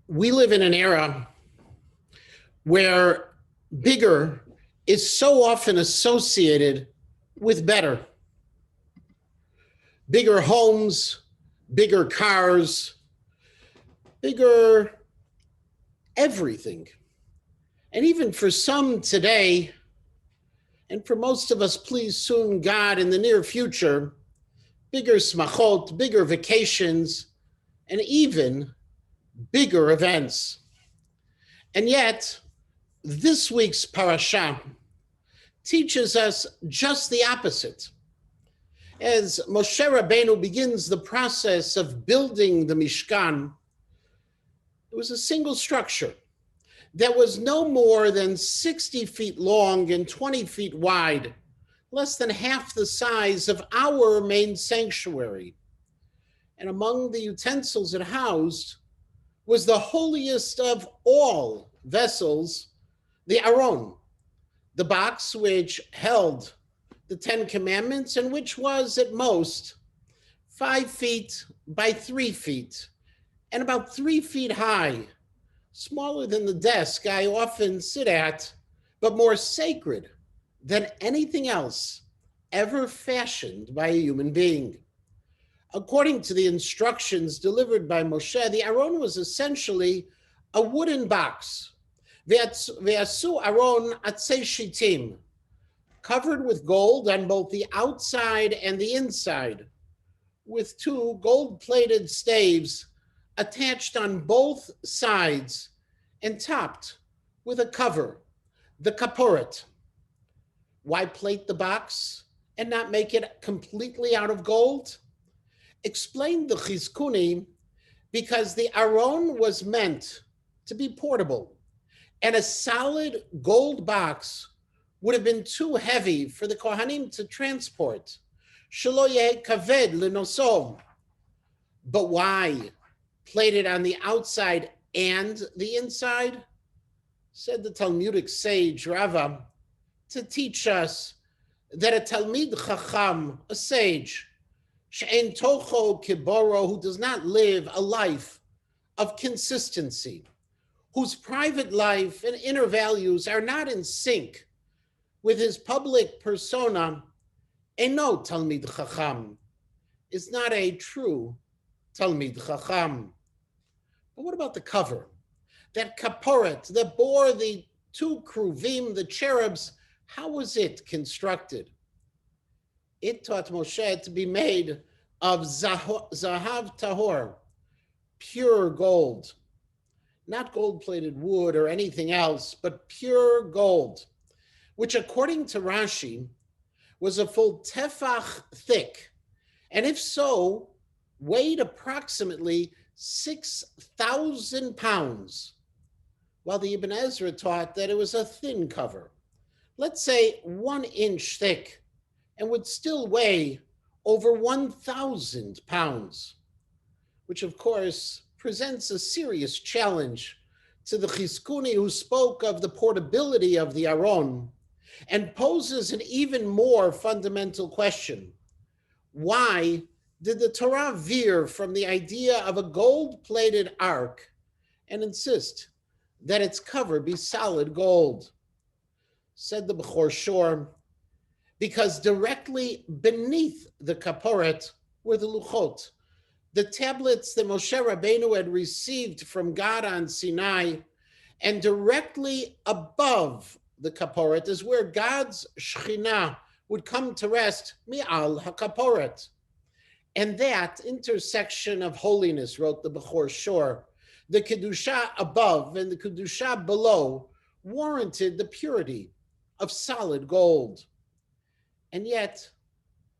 We live in an era where bigger is so often associated with better. Bigger homes, bigger cars, bigger everything. And even for some today, and for most of us, please soon, God, in the near future, bigger smachot, bigger vacations, and even bigger events. And yet, this week's parasha teaches us just the opposite. As Moshe Rabbeinu begins the process of building the Mishkan, it was a single structure that was no more than 60 feet long and 20 feet wide, less than half the size of our main sanctuary. And among the utensils it housed was the holiest of all vessels, the Aron, the box which held the 10 Commandments and which was at most 5 feet by 3 feet and about 3 feet high, smaller than the desk I often sit at, but more sacred than anything else ever fashioned by a human being. According to the instructions delivered by Moshe, the Aron was essentially a wooden box, ve'asu Aron atzei shitim, covered with gold on both the outside and the inside, with 2 gold-plated staves attached on both sides and topped with a cover, the kaporet. Why plate the box and not make it completely out of gold? Explained the Chizkuni, because the Aron was meant to be portable, and a solid gold box would have been too heavy for the Kohanim to transport. Shelo yeh kaved lenosom. But why plate it on the outside and the inside? Said the Talmudic sage Rabbi, to teach us that a Talmid Chacham, a sage, she'en tocho kiboro, who does not live a life of consistency, whose private life and inner values are not in sync with his public persona, eno Talmid Chacham, is not a true Talmid Chacham. But what about the cover? That kaporet that bore the 2 kruvim, the cherubs, how was it constructed? It taught Moshe to be made of zahav tahor, pure gold, not gold-plated wood or anything else, but pure gold, which according to Rashi was a full tefach thick, and if so, weighed approximately 6,000 pounds, while the Ibn Ezra taught that it was a thin cover, let's say 1 inch thick, and would still weigh over 1,000 pounds, which of course presents a serious challenge to the Chizkuni, who spoke of the portability of the Aron, and poses an even more fundamental question. Why did the Torah veer from the idea of a gold-plated ark and insist that its cover be solid gold? Said the Bechor Shor, because directly beneath the kaporet were the luchot, the tablets that Moshe Rabbeinu had received from God on Sinai, and directly above the kaporet is where God's Shekhinah would come to rest, mi'al hakaporet. And that intersection of holiness, wrote the Bechor Shor, the Kedusha above and the Kedusha below, warranted the purity of solid gold. And yet,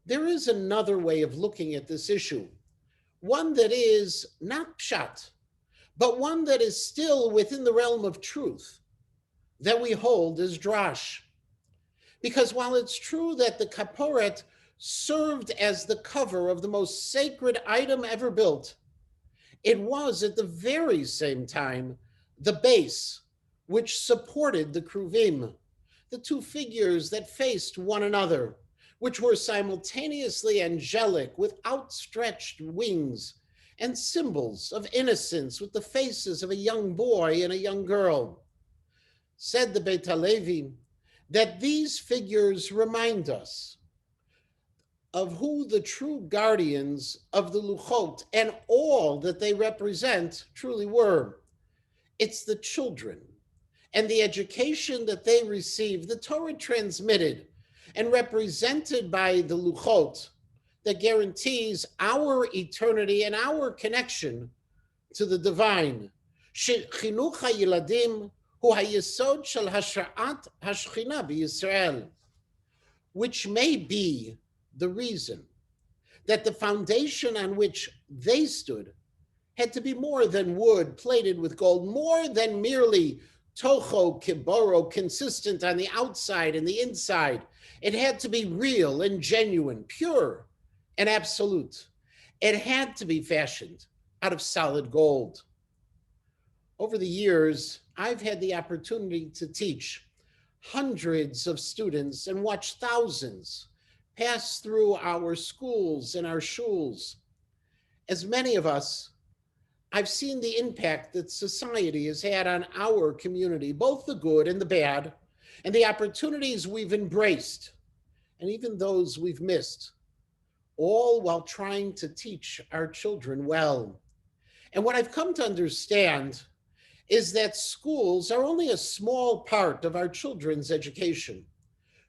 there is another way of looking at this issue, one that is not pshat, but one that is still within the realm of truth, that we hold as drash. Because while it's true that the kaporet served as the cover of the most sacred item ever built, it was at the very same time the base which supported the kruvim, the 2 figures that faced one another, which were simultaneously angelic with outstretched wings and symbols of innocence with the faces of a young boy and a young girl. Said the Beit HaLevi that these figures remind us of who the true guardians of the Luchot and all that they represent truly were. It's the children and the education that they received, the Torah transmitted and represented by the Luchot, that guarantees our eternity and our connection to the divine. Chinuch hayiladim hu hayesod shel hasha'at hashchina b'Yisrael, which may be the reason that the foundation on which they stood had to be more than wood plated with gold, more than merely toho kiboro, consistent on the outside and the inside. It had to be real and genuine, pure and absolute. It had to be fashioned out of solid gold. Over the years, I've had the opportunity to teach hundreds of students and watch thousands pass through our schools and our shuls. As many of us, I've seen the impact that society has had on our community, both the good and the bad, and the opportunities we've embraced, and even those we've missed, all while trying to teach our children well. And what I've come to understand is that schools are only a small part of our children's education.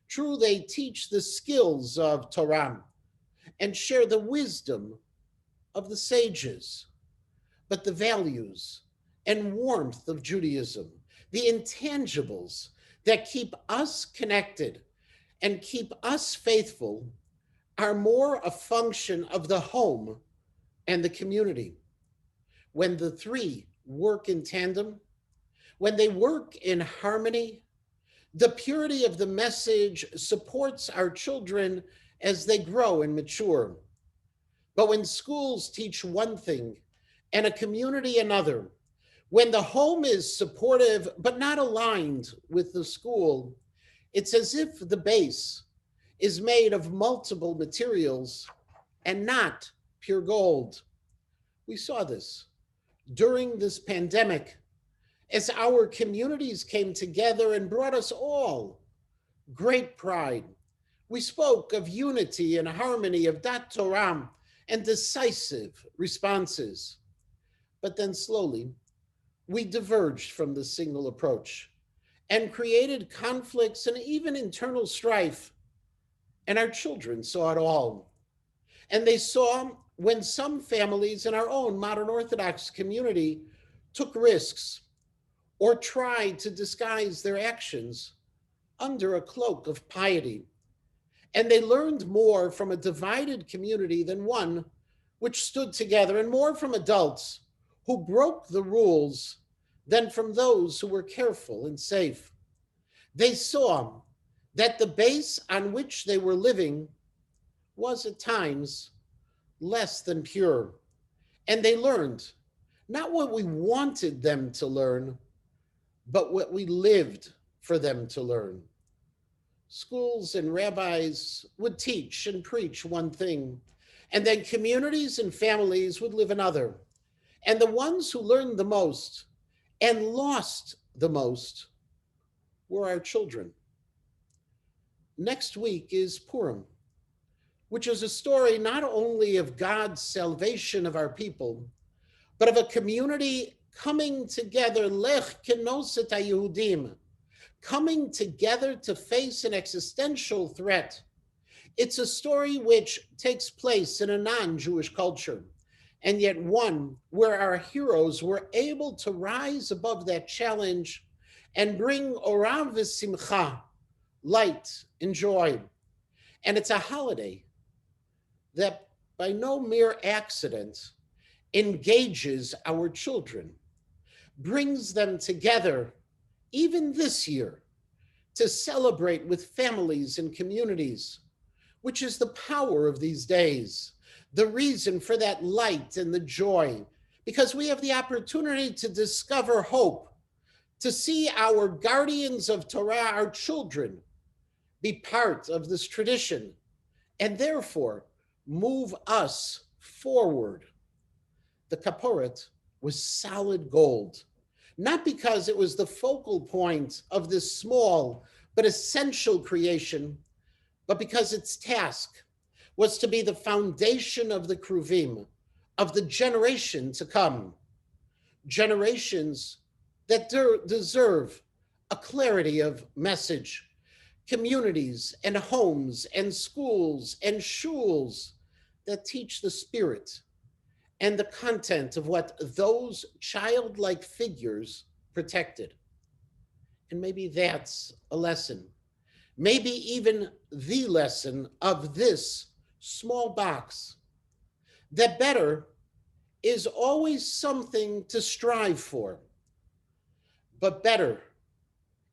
True, they teach the skills of Torah and share the wisdom of the sages, but the values and warmth of Judaism, the intangibles that keep us connected and keep us faithful, are more a function of the home and the community. When the three work in tandem, when they work in harmony, the purity of the message supports our children as they grow and mature. But when schools teach one thing and a community another, when the home is supportive but not aligned with the school, it's as if the base is made of multiple materials and not pure gold. We saw this during this pandemic as our communities came together and brought us all great pride. We spoke of unity and harmony, of dat Torah and decisive responses. But then slowly, we diverged from the single approach and created conflicts and even internal strife. And our children saw it all. And they saw when some families in our own modern Orthodox community took risks or tried to disguise their actions under a cloak of piety. And they learned more from a divided community than one which stood together, and more from adults who broke the rules than from those who were careful and safe. They saw that the base on which they were living was at times less than pure. And they learned not what we wanted them to learn, but what we lived for them to learn. Schools and rabbis would teach and preach one thing, and then communities and families would live another. And the ones who learned the most and lost the most were our children. Next week is Purim, which is a story not only of God's salvation of our people, but of a community coming together, lech kenoset haYehudim, coming together to face an existential threat. It's a story which takes place in a non-Jewish culture, and yet one where our heroes were able to rise above that challenge and bring Orav v'simcha, light and joy. And it's a holiday that by no mere accident engages our children, brings them together even this year to celebrate with families and communities, which is the power of these days, the reason for that light and the joy, because we have the opportunity to discover hope, to see our guardians of Torah, our children, be part of this tradition, and therefore move us forward. the kaporet was solid gold, not because it was the focal point of this small but essential creation, but because its task was to be the foundation of the kruvim, of the generation to come, generations that deserve a clarity of message, communities and homes and schools and shuls that teach the spirit and the content of what those childlike figures protected. And maybe that's a lesson, maybe even the lesson of this small box, that better is always something to strive for, but better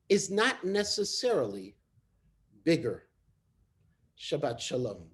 is not necessarily bigger. Shabbat Shalom.